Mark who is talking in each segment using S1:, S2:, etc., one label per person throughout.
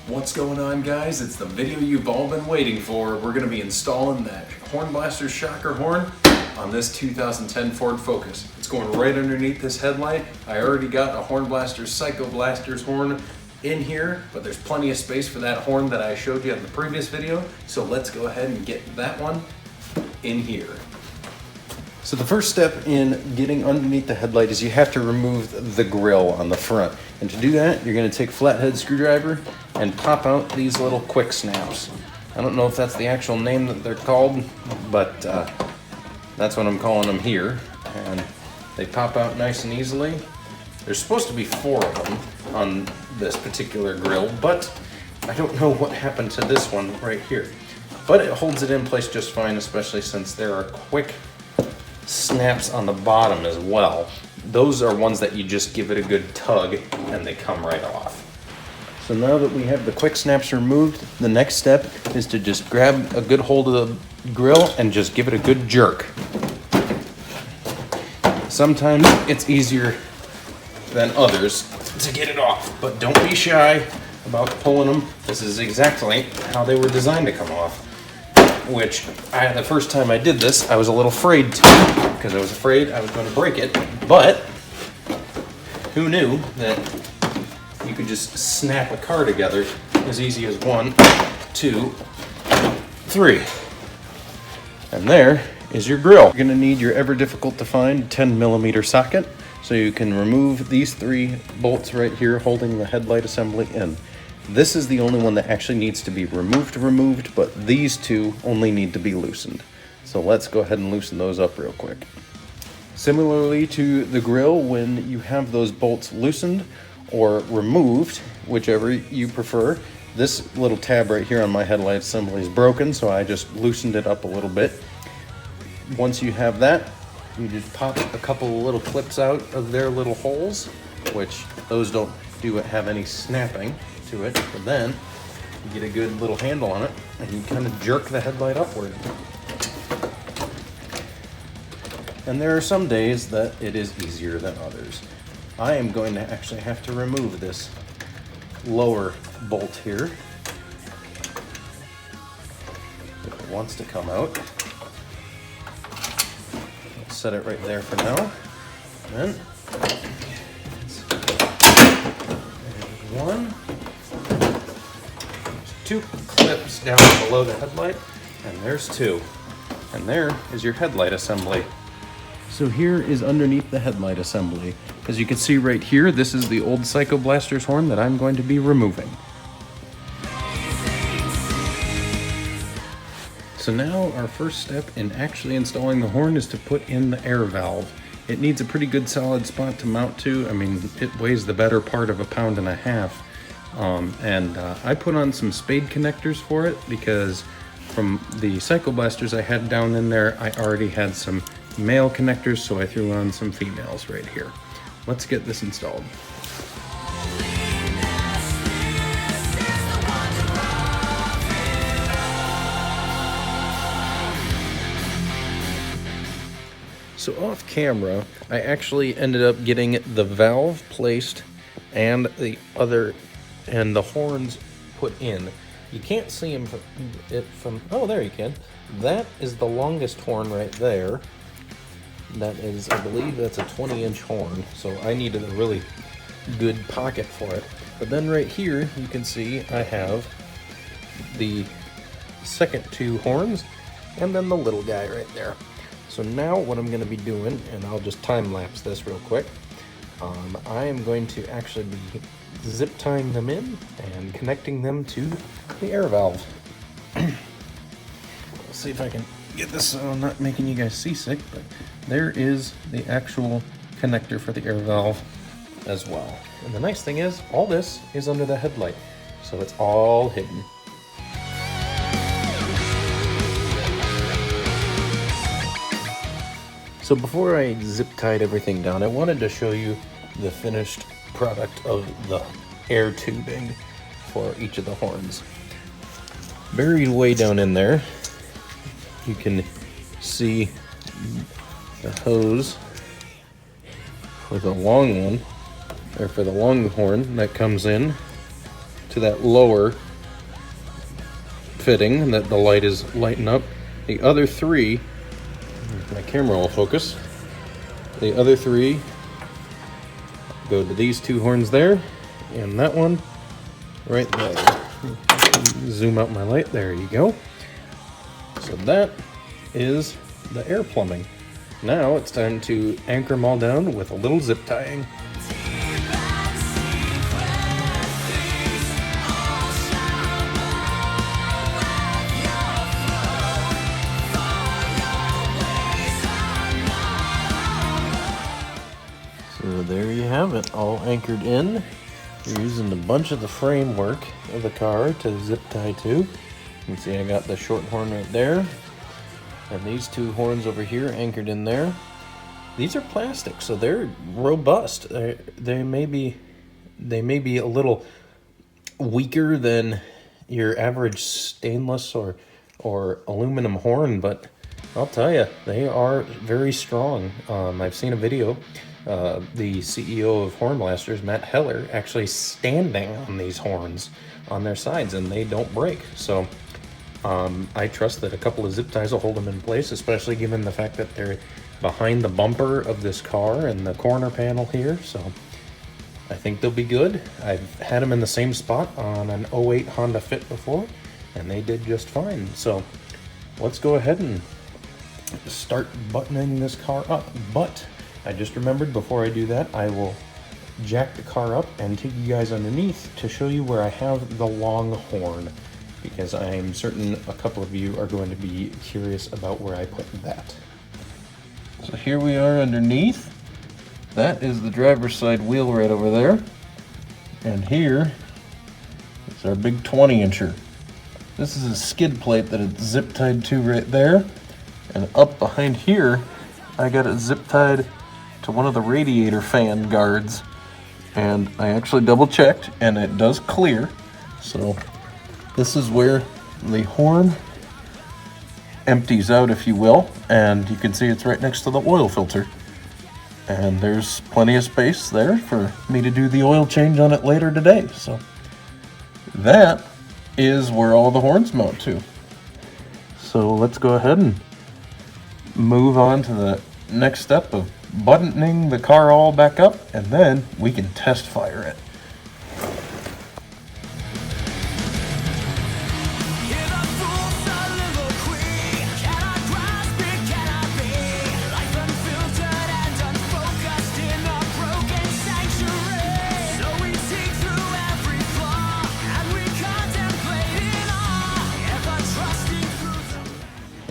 S1: What's going on, guys? It's the video you've all been waiting for. We're going to be installing that Hornblasters Shocker Horn on this 2010 Ford Focus. It's going right underneath this headlight. I already got a Hornblasters Blasters horn in here, but there's plenty of space for that horn that I showed you in the previous video. So let's go ahead and get that one in here. So the first step in getting underneath the headlight is you have to remove the grill on the front. And to do that, you're going to take a flathead screwdriver and pop out these little quick snaps. I don't know if that's the actual name that they're called, but that's what I'm calling them here. And they pop out nice and easily. There's supposed to be 4 of them on this particular grill, but I don't know what happened to this one right here. But it holds it in place just fine, especially since there are quick snaps on the bottom as well. Those are ones that you just give it a good tug and they come right off. So now that we have the quick snaps removed, the next step is to just grab a good hold of the grill and just give it a good jerk. Sometimes it's easier than others to get it off, but don't be shy about pulling them. This is exactly how they were designed to come off. Which, the first time I did this, I was a little afraid to, because I was afraid I was going to break it, but who knew that you could just snap a car together as easy as 1, 2, 3. And there is your grill. You're going to need your ever difficult to find 10mm socket, so you can remove these 3 bolts right here holding the headlight assembly in. This is the only one that actually needs to be removed, but these 2 only need to be loosened. So let's go ahead and loosen those up real quick. Similarly to the grill, when you have those bolts loosened or removed, whichever you prefer, this little tab right here on my headlight assembly is broken, so I just loosened it up a little bit. Once you have that, you just pop a couple of little clips out of their little holes, which those don't have any snapping to it, but then you get a good little handle on it and you kind of jerk the headlight upward. And there are some days that it is easier than others. I am going to actually have to remove this lower bolt here if it wants to come out. I'll set it right there for now. And then there's 1. 2 clips down below the headlight, and there's 2. And there is your headlight assembly. So here is underneath the headlight assembly. As you can see right here, this is the old Blasters horn that I'm going to be removing. So now our first step in actually installing the horn is to put in the air valve. It needs a pretty good solid spot to mount to. I mean, it weighs the better part of 1.5 pounds. I put on some spade connectors for it because from the Blasters I had down in there, I already had some male connectors, so I threw on some females right here. Let's get this installed. So off camera, I actually ended up getting the valve placed and the horns put in. You can't see them from oh, there you can. That is the longest horn right there. That is, I believe that's a 20-inch horn, so I needed a really good pocket for it. But then right here, you can see I have the second 2 horns, and then the little guy right there. So now what I'm going to be doing, and I'll just time-lapse this real quick, I am going to actually be zip tying them in and connecting them to the air valve. Let's see if I can get this so I'm not making you guys seasick, but there is the actual connector for the air valve as well. And the nice thing is, all this is under the headlight, so it's all hidden. So before I zip tied everything down, I wanted to show you the finished product of the air tubing for each of the horns. Buried way down in there, you can see the hose for the long one, or for the long horn that comes in to to that lower fitting that the light is lighting up. The other three, my camera will focus. The other three go to these two horns there, and that one right there. Zoom out my light, there you go. So that is the air plumbing. Now it's time to anchor them all down with a little zip tying. So there you have it, all anchored in. We're using a bunch of the framework of the car to zip tie to. You can see I got the short horn right there, and these two horns over here anchored in there. These are plastic, so they're robust. They may be a little weaker than your average stainless or aluminum horn, but I'll tell you, they are very strong. I've seen a video. The CEO of Hornblasters, Matt Heller, actually standing on these horns on their sides, and they don't break. So I trust that a couple of zip ties will hold them in place, especially given the fact that they're behind the bumper of this car and the corner panel here. So I think they'll be good. I've had them in the same spot on an 08 Honda Fit before, and they did just fine. So let's go ahead and start buttoning this car up. But I just remembered, before I do that, I will jack the car up and take you guys underneath to show you where I have the long horn, because I'm certain a couple of you are going to be curious about where I put that. So here we are underneath. That is the driver's side wheel right over there. And here is our big 20-incher. This is a skid plate that it's zip tied to right there. And up behind here, I got it zip tied to one of the radiator fan guards, and I actually double checked and it does clear. So this is where the horn empties out, if you will, and you can see it's right next to the oil filter, and there's plenty of space there for me to do the oil change on it later today. So that is where all the horns mount to. So let's go ahead and move on to the next step of buttoning the car all back up, and then we can test fire it.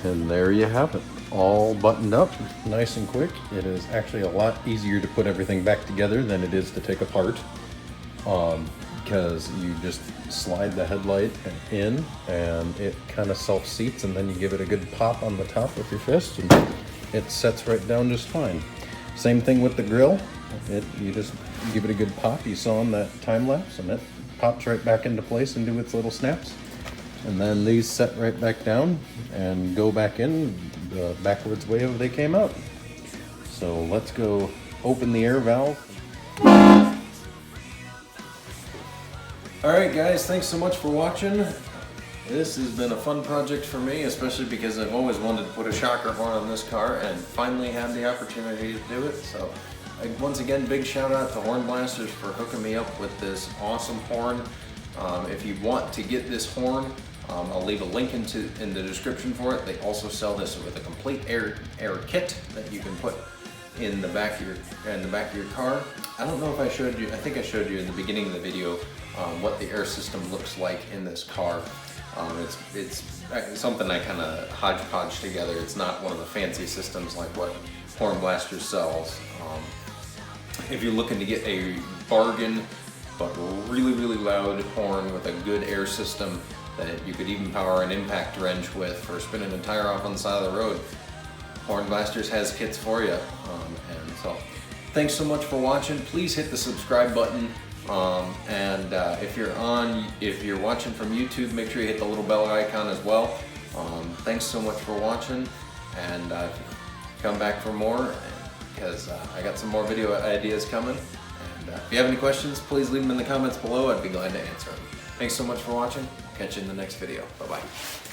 S1: And there you have it, all buttoned up, nice and quick. It is actually a lot easier to put everything back together than it is to take apart, because you just slide the headlight in and it kind of self-seats, and then you give it a good pop on the top with your fist and it sets right down just fine. Same thing with the grill. You just give it a good pop. You saw in that time lapse, and it pops right back into place and do its little snaps. And then these set right back down and go back in the backwards way they came out. So let's go open the air valve. Alright guys, thanks so much for watching. This has been a fun project for me, especially because I've always wanted to put a shocker horn on this car and finally had the opportunity to do it. So once again, big shout out to Hornblasters for hooking me up with this awesome horn. If you want to get this horn, I'll leave a link in the description for it. They also sell this with a complete air kit that you can put in the back of your car. I don't know if I showed you. I think I showed you in the beginning of the video what the air system looks like in this car. It's something I kind of hodgepodge together. It's not one of the fancy systems like what Hornblasters sells. If you're looking to get a bargain but really loud horn with a good air system that you could even power an impact wrench with for spinning a tire off on the side of the road, Hornblasters has kits for you. And so thanks so much for watching. Please hit the subscribe button, and if you're watching from YouTube, make sure you hit the little bell icon as well. Thanks so much for watching, and come back for more, because I got some more video ideas coming. And if you have any questions, please leave them in the comments below. I'd be glad to answer them.
S2: Thanks so much for watching. Catch you in the next video. Bye-bye.